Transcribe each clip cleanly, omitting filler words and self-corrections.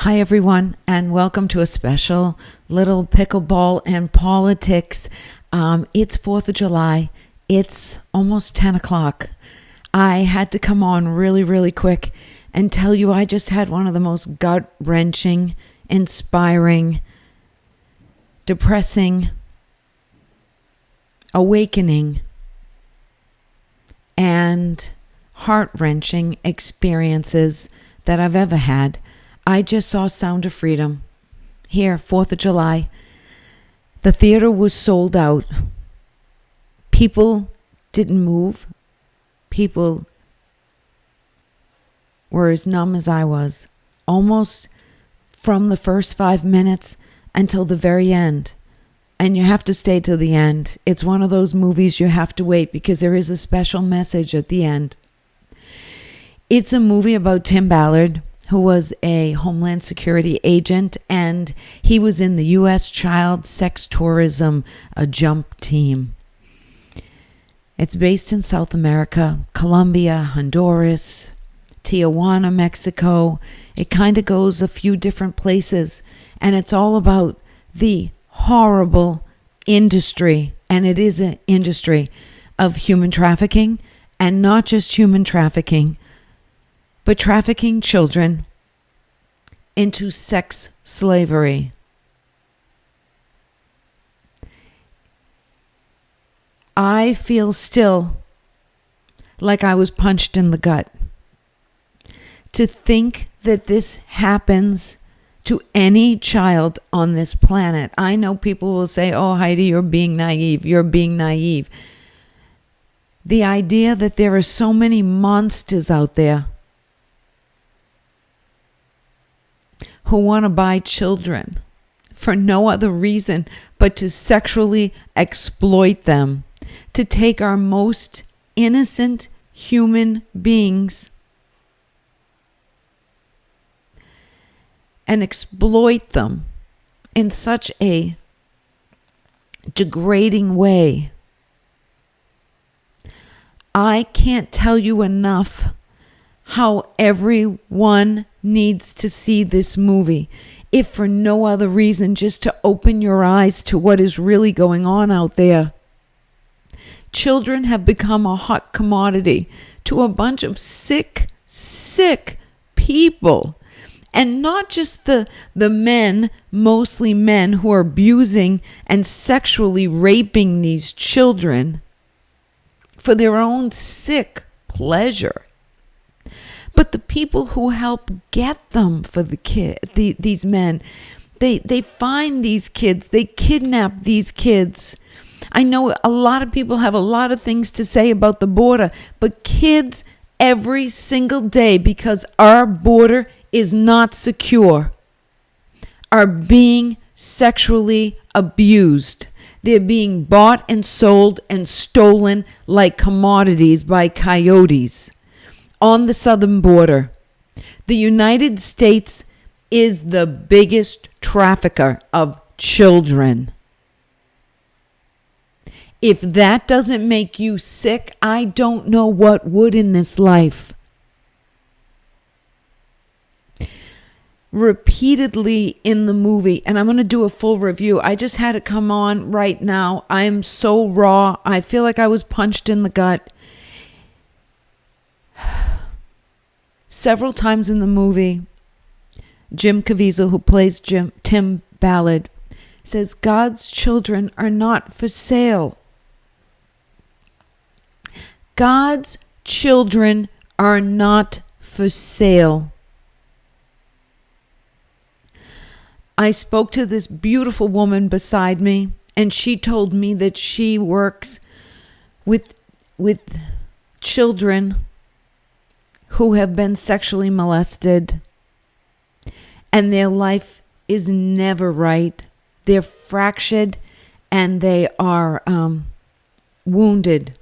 Hi, everyone, and welcome to a special little pickleball and politics. It's 4th of July. It's almost 10 o'clock. I had to come on really quick and tell you I just had one of the most gut-wrenching, inspiring, depressing, awakening, and heart-wrenching experiences that I've ever had. I just saw Sound of Freedom here, 4th of July. The theater was sold out. People didn't move. People were as numb as I was, almost from the first 5 minutes until the very end. And you have to stay till the end. It's one of those movies you have to wait because there is a special message at the end. It's a movie about Tim Ballard, who was a Homeland Security agent, and he was in the U.S. Child Sex Tourism Jump Team. It's based in South America, Colombia, Honduras, Tijuana, Mexico. It kind of goes a few different places, and it's all about the horrible industry, and it is an industry of human trafficking, and not just human trafficking, but trafficking children into sex slavery. I feel still like I was punched in the gut. To think that this happens to any child on this planet. I know people will say, oh, Heidi, you're being naive. You're being naive. The idea that there are so many monsters out there who want to buy children for no other reason but to sexually exploit them, to take our most innocent human beings and exploit them in such a degrading way. I can't tell you enough how everyone needs to see this movie, if for no other reason, just to open your eyes to what is really going on out there. Children have become a hot commodity to a bunch of sick people. And not just the men, mostly men, who are abusing and sexually raping these children for their own sick pleasure, but the people who help get them for these men. They find these kids, they kidnap these kids. I know a lot of people have a lot of things to say about the border, but kids every single day, because our border is not secure, are being sexually abused. They're being bought and sold and stolen like commodities by coyotes on the southern border. The United States is the biggest trafficker of children. If that doesn't make you sick, I don't know what would in this life. Repeatedly in the movie, and I'm going to do a full review. I just had it come on right now. I am so raw. I feel like I was punched in the gut. Several times in the movie, Jim Caviezel, who plays Tim Ballard, says God's children are not for sale. God's children are not for sale. I spoke to this beautiful woman beside me, and she told me that she works with children who have been sexually molested, and their life is never right. They're fractured, and they are wounded.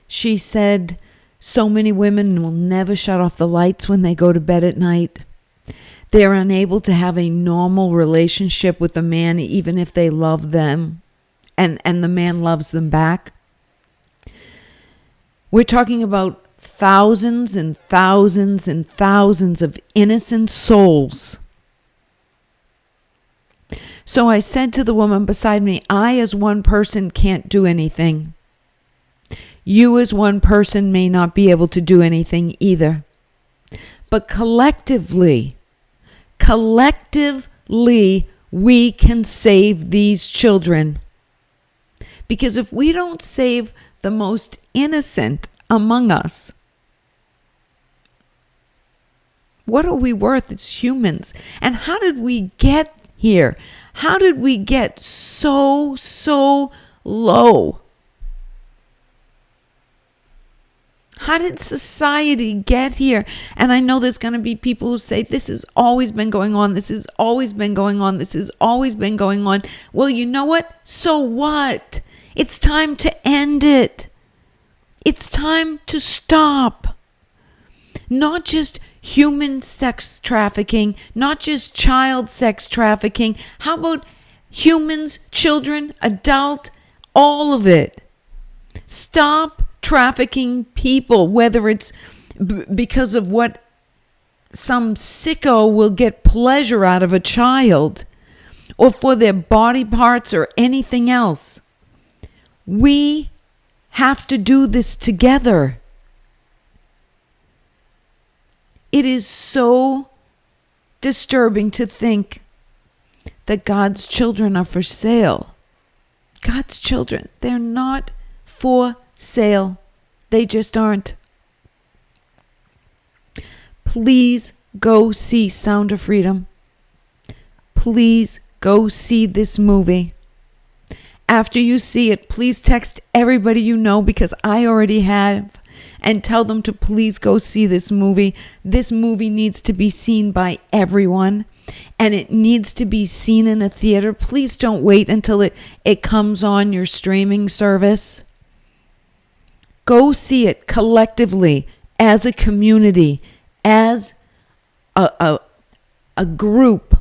She said so many women will never shut off the lights when they go to bed at night. They're unable to have a normal relationship with a man, even if they love them, and the man loves them back. We're talking about thousands and thousands and thousands of innocent souls. So I said to the woman beside me, I as one person can't do anything. You as one person may not be able to do anything either. But collectively, we can save these children. Because if we don't save the most innocent among us, what are we worth as humans? And how did we get here? How did we get so low? How did society get here? And I know there's going to be people who say, this has always been going on. This has always been going on. This has always been going on. Well, you know what? So what? It's time to end it. It's time to stop. Not just human sex trafficking, not just child sex trafficking. How about humans, children, adult, all of it? Stop trafficking people, whether it's because of what some sicko will get pleasure out of a child, or for their body parts or anything else. We have to do this together. It is so disturbing to think that God's children are for sale. God's children, they're not for sale. They just aren't. Please go see Sound of Freedom. Please go see this movie. After you see it, please text everybody you know, because I already have, and tell them to please go see this movie. This movie needs to be seen by everyone, and it needs to be seen in a theater. Please don't wait until it comes on your streaming service. Go see it collectively, as a community, as a group,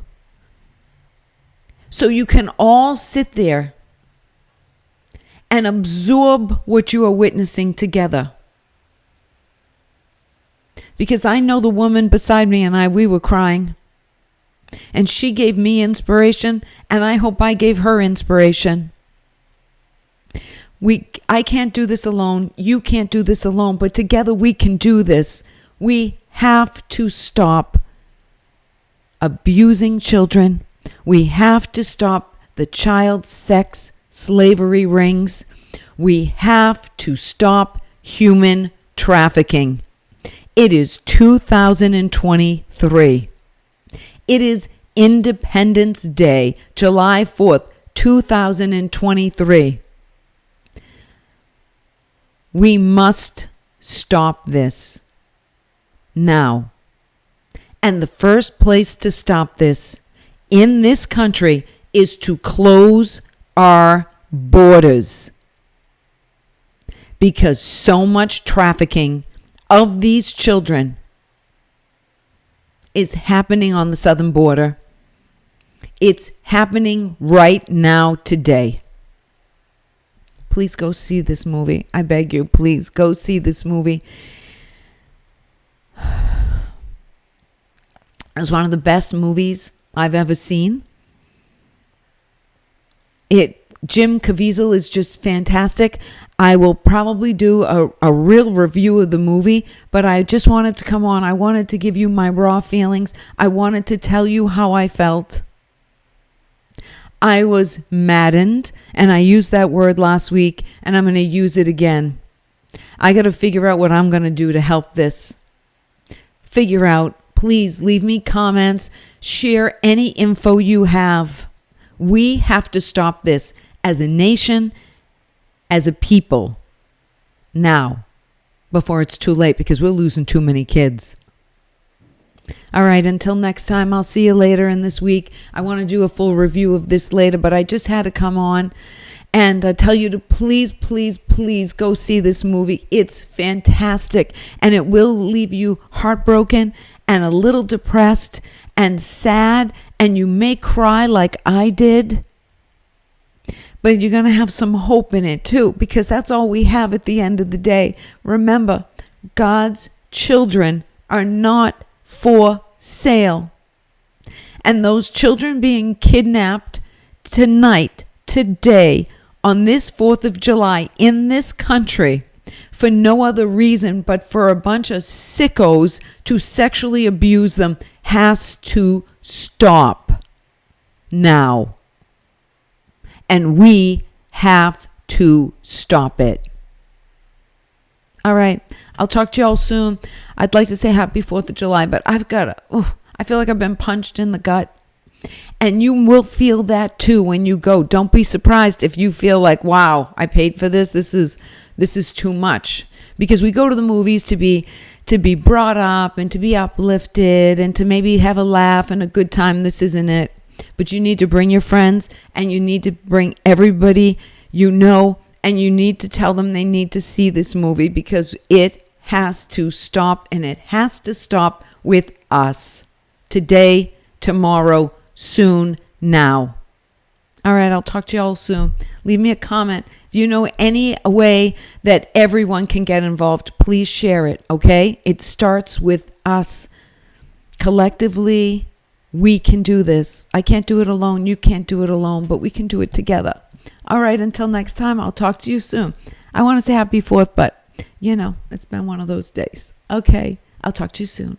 so you can all sit there and absorb what you are witnessing together. Because I know the woman beside me and we were crying. And she gave me inspiration, and I hope I gave her inspiration. I can't do this alone. You can't do this alone. But together we can do this. We have to stop abusing children. We have to stop the child sex slavery rings. We have to stop human trafficking. It is 2023. It is Independence Day, July 4th, 2023. We must stop this now. And the first place to stop this in this country is to close our borders. Because so much trafficking of these children is happening on the southern border. It's happening right now, today. Please go see this movie. I beg you, please go see this movie. It's one of the best movies I've ever seen. Jim Caviezel is just fantastic. I will probably do a real review of the movie, but I just wanted to come on. I wanted to give you my raw feelings. I wanted to tell you how I felt. I was maddened, and I used that word last week, and I'm going to use it again. I got to figure out what I'm going to do to help this. Figure out. Please leave me comments. Share any info you have. We have to stop this as a nation, as a people, now, before it's too late, because we're losing too many kids. All right, until next time, I'll see you later in this week. I want to do a full review of this later, but I just had to come on and tell you to please, please, please go see this movie. It's fantastic, and it will leave you heartbroken and a little depressed and sad, and you may cry like I did. But you're going to have some hope in it too, because that's all we have at the end of the day. Remember, God's children are not for sale. And those children being kidnapped tonight, today, on this 4th of July in this country for no other reason but for a bunch of sickos to sexually abuse them has to stop now. And we have to stop it. All right. I'll talk to y'all soon. I'd like to say happy 4th of July, but I feel like I've been punched in the gut. And you will feel that too when you go. Don't be surprised if you feel like, wow, I paid for this. This is too much. Because we go to the movies to be brought up and to be uplifted and to maybe have a laugh and a good time. This isn't it. But you need to bring your friends and you need to bring everybody you know, and you need to tell them they need to see this movie because it has to stop, and it has to stop with us. Today, tomorrow, soon, now. All right, I'll talk to y'all soon. Leave me a comment. If you know any way that everyone can get involved, please share it, okay? It starts with us. Collectively, we can do this. I can't do it alone. You can't do it alone, but we can do it together. All right, until next time, I'll talk to you soon. I want to say happy 4th, but, it's been one of those days. Okay, I'll talk to you soon.